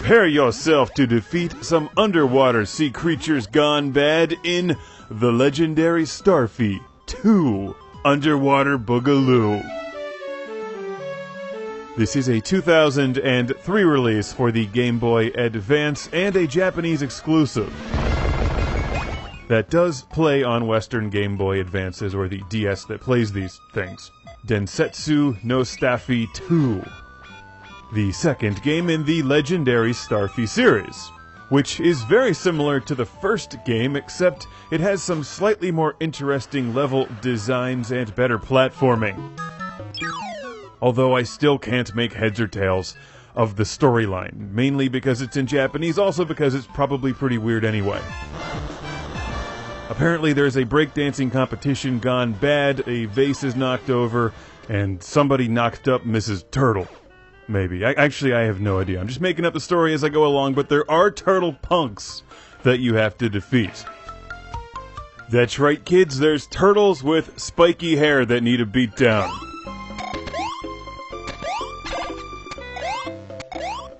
Prepare yourself to defeat some underwater sea creatures gone bad in the legendary STARFY 2 Underwater Boogaloo. This is a 2003 release for the Game Boy Advance and a Japanese exclusive that does play on Western Game Boy Advances, or the DS that plays these things. Densetsu no STARFY 2. The second game in the legendary STARFY series, which is very similar to the first game, except it has some slightly more interesting level designs and better platforming. Although I still can't make heads or tails of the storyline, mainly because it's in Japanese, also because it's probably pretty weird anyway. Apparently there's a breakdancing competition gone bad, a vase is knocked over, and somebody knocked up Mrs. Turtle. Maybe. Actually, I have no idea. I'm just making up the story as I go along, but there are turtle punks that you have to defeat. That's right, kids, there's turtles with spiky hair that need a beat down.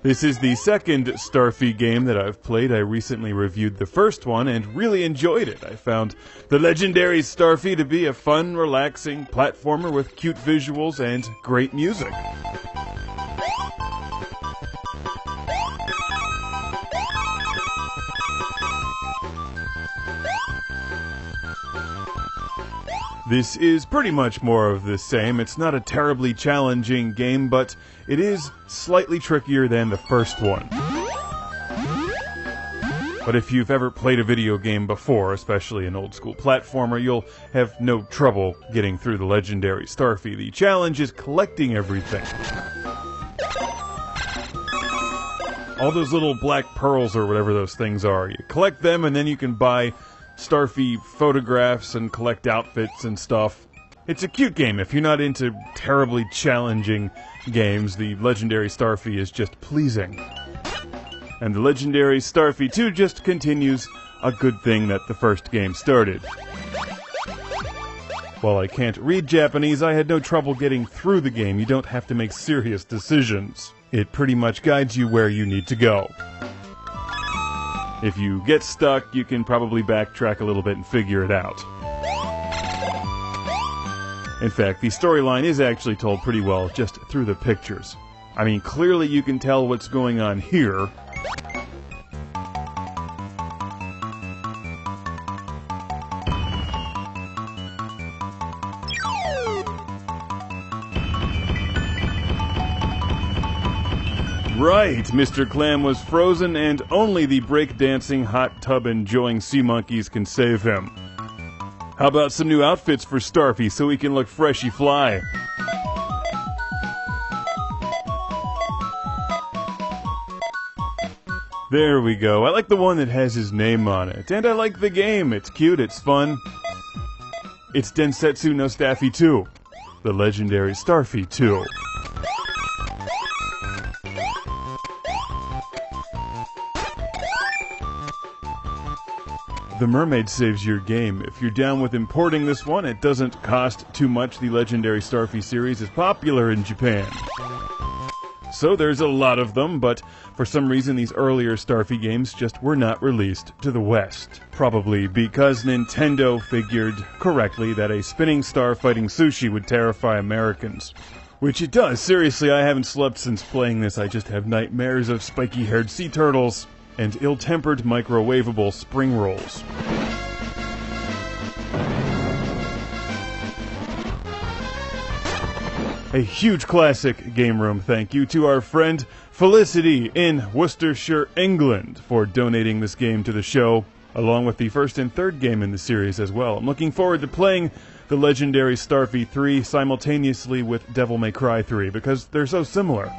This is the second STARFY game that I've played. I recently reviewed the first one and really enjoyed it. I found the legendary STARFY to be a fun, relaxing platformer with cute visuals and great music. This is pretty much more of the same. It's not a terribly challenging game, but it is slightly trickier than the first one. But if you've ever played a video game before, especially an old-school platformer, you'll have no trouble getting through the legendary STARFY. The challenge is collecting everything. All those little black pearls or whatever those things are. You collect them and then you can buy STARFY photographs and collect outfits and stuff. It's a cute game. If you're not into terribly challenging games, the legendary STARFY is just pleasing. And the legendary STARFY 2 just continues a good thing that the first game started. While I can't read Japanese, I had no trouble getting through the game. You don't have to make serious decisions. It pretty much guides you where you need to go. If you get stuck, you can probably backtrack a little bit and figure it out. In fact, the storyline is actually told pretty well just through the pictures. I mean, clearly you can tell what's going on here. Right, Mr. Clam was frozen and only the breakdancing, hot tub enjoying sea monkeys can save him. How about some new outfits for STARFY so he can look freshy fly? There we go. I like the one that has his name on it. And I like the game. It's cute, it's fun. It's Densetsu no STARFY 2. The legendary STARFY 2. The mermaid saves your game. If you're down with importing this one, it doesn't cost too much. The legendary STARFY series is popular in Japan. So there's a lot of them, but for some reason these earlier STARFY games just were not released to the West. Probably because Nintendo figured correctly that a spinning star fighting sushi would terrify Americans. Which it does. Seriously, I haven't slept since playing this. I just have nightmares of spiky-haired sea turtles and ill-tempered microwavable spring rolls. A huge classic game room thank you to our friend Felicity in Worcestershire, England, for donating this game to the show, along with the first and third game in the series as well. I'm looking forward to playing the legendary STARFY 3 simultaneously with Devil May Cry 3, because they're so similar.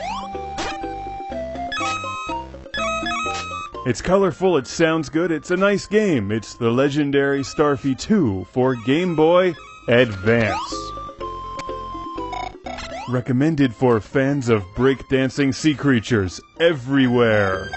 It's colorful, it sounds good, it's a nice game. It's the legendary STARFY 2 for Game Boy Advance. Recommended for fans of breakdancing sea creatures everywhere.